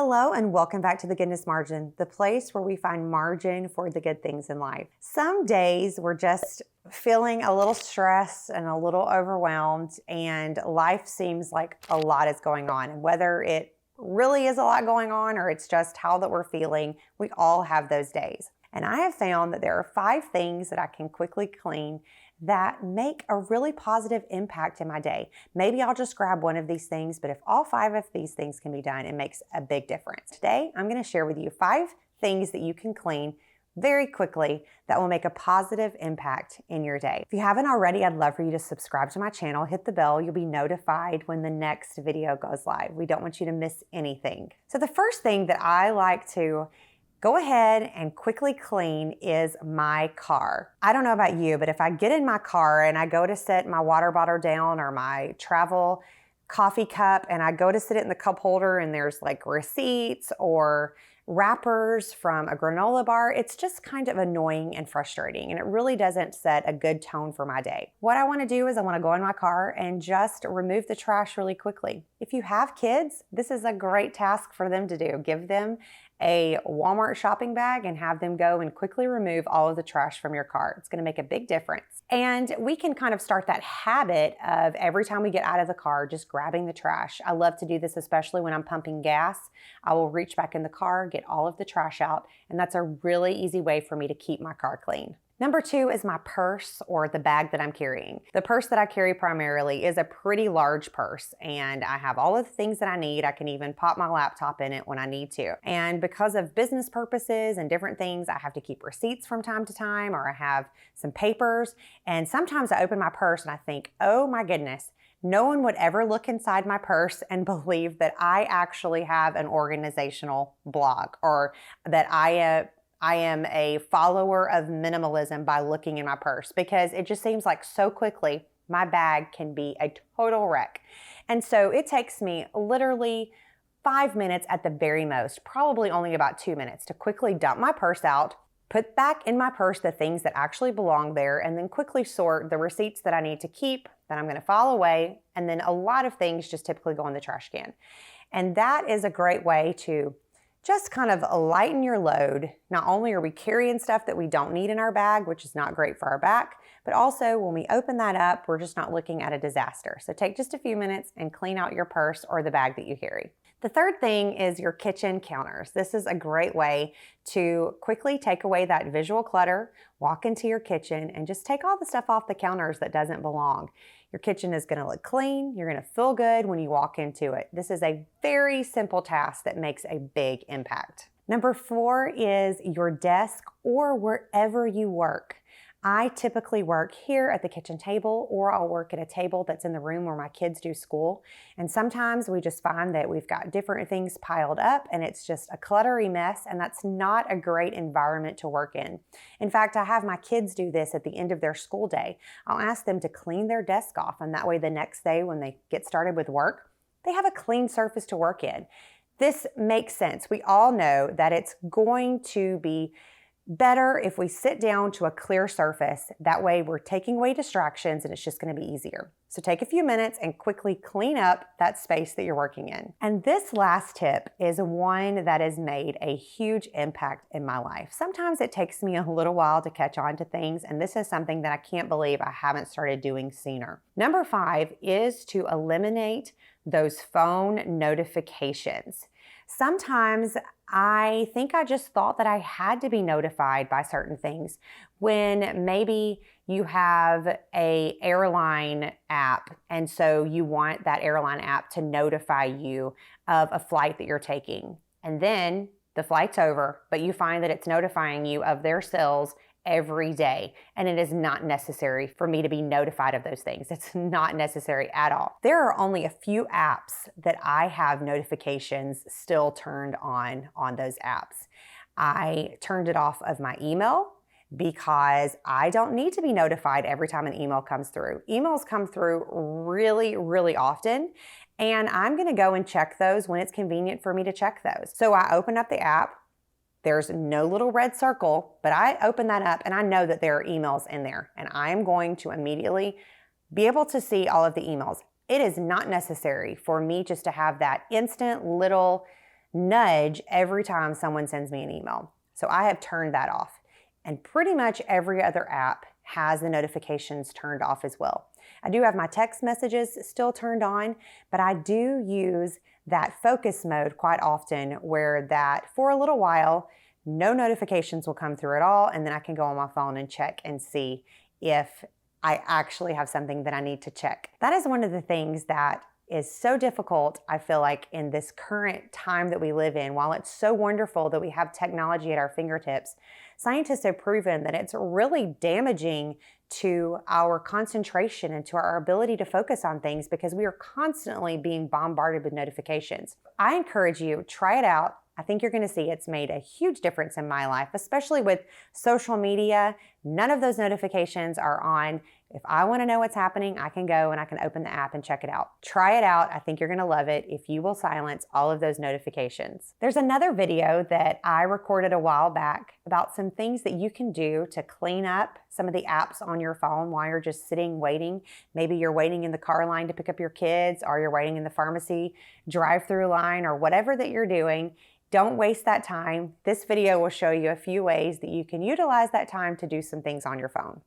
Hello and welcome back to the Goodness Margin, the place where we find margin for the good things in life. Some days we're just feeling a little stressed and a little overwhelmed, and life seems like a lot is going on. And whether it really is a lot going on or it's just how that we're feeling, we all have those days. And I have found that there are 5 things that I can quickly clean that make a really positive impact in my day. Maybe I'll just grab one of these things, but if all 5 of these things can be done, it makes a big difference. Today, I'm going to share with you 5 things that you can clean very quickly that will make a positive impact in your day. If you haven't already, I'd love for you to subscribe to my channel, hit the bell. You'll be notified when the next video goes live. We don't want you to miss anything. So the first thing that I like to go ahead and quickly clean is my car. I don't know about you, but if I get in my car and I go to set my water bottle down or my travel coffee cup and I go to sit it in the cup holder and there's like receipts or wrappers from a granola bar, it's just kind of annoying and frustrating, and it really doesn't set a good tone for my day. What I want to do is I want to go in my car and just remove the trash really quickly. If you have kids, this is a great task for them to do. Give them a Walmart shopping bag and have them go and quickly remove all of the trash from your car. It's going to make a big difference. And we can kind of start that habit of every time we get out of the car, just grabbing the trash. I love to do this, especially when I'm pumping gas. I will reach back in the car, get all of the trash out, and that's a really easy way for me to keep my car clean. Number 2 is my purse or the bag that I'm carrying. The purse that I carry primarily is a pretty large purse, and I have all of the things that I need. I can even pop my laptop in it when I need to. And because of business purposes and different things, I have to keep receipts from time to time, or I have some papers. And sometimes I open my purse and I think, oh my goodness, no one would ever look inside my purse and believe that I actually have an organizational blog, or that I am a follower of minimalism by looking in my purse, because it just seems like so quickly my bag can be a total wreck. And so it takes me literally 5 minutes at the very most, probably only about 2 minutes, to quickly dump my purse out, put back in my purse the things that actually belong there, and then quickly sort the receipts that I need to keep, that I'm going to file away, and then a lot of things just typically go in the trash can. And that is a great way to just kind of lighten your load. Not only are we carrying stuff that we don't need in our bag, which is not great for our back, but also when we open that up, we're just not looking at a disaster. So take just a few minutes and clean out your purse or the bag that you carry. The third thing is your kitchen counters. This is a great way to quickly take away that visual clutter, walk into your kitchen, and just take all the stuff off the counters that doesn't belong. Your kitchen is going to look clean. You're going to feel good when you walk into it. This is a very simple task that makes a big impact. Number 4 is your desk or wherever you work. I typically work here at the kitchen table, or I'll work at a table that's in the room where my kids do school. And sometimes we just find that we've got different things piled up and it's just a cluttery mess, and that's not a great environment to work in. In fact, I have my kids do this at the end of their school day. I'll ask them to clean their desk off, and that way the next day when they get started with work, they have a clean surface to work in. This makes sense. We all know that it's going to be better if we sit down to a clear surface. That way we're taking away distractions and it's just going to be easier. So take a few minutes and quickly clean up that space that you're working in. And this last tip is one that has made a huge impact in my life. Sometimes it takes me a little while to catch on to things, and this is something that I can't believe I haven't started doing sooner. Number 5 is to eliminate those phone notifications. Sometimes I think I just thought that I had to be notified by certain things, when maybe you have a airline app and so you want that airline app to notify you of a flight that you're taking. And then the flight's over, but you find that it's notifying you of their sales every day, and it is not necessary for me to be notified of those things. It's not necessary at all. There are only a few apps that I have notifications still turned on those apps. I turned it off of my email because I don't need to be notified every time an email comes through. Emails come through really, really often, and I'm going to go and check those when it's convenient for me to check those. So I open up the app. There's no little red circle, but I open that up and I know that there are emails in there, and I am going to immediately be able to see all of the emails. It is not necessary for me just to have that instant little nudge every time someone sends me an email. So I have turned that off. And pretty much every other app has the notifications turned off as well. I do have my text messages still turned on, but I do use that focus mode quite often where that for a little while, no notifications will come through at all. And then I can go on my phone and check and see if I actually have something that I need to check. That is one of the things that is so difficult, I feel like, in this current time that we live in. While it's so wonderful that we have technology at our fingertips, scientists have proven that it's really damaging to our concentration and to our ability to focus on things because we are constantly being bombarded with notifications. I encourage you, try it out. I think you're going to see it's made a huge difference in my life, especially with social media. None of those notifications are on. If I want to know what's happening, I can go and I can open the app and check it out. Try it out. I think you're going to love it if you will silence all of those notifications. There's another video that I recorded a while back about some things that you can do to clean up some of the apps on your phone while you're just sitting waiting. Maybe you're waiting in the car line to pick up your kids, or you're waiting in the pharmacy drive-through line, or whatever that you're doing. Don't waste that time. This video will show you a few ways that you can utilize that time to do some things on your phone.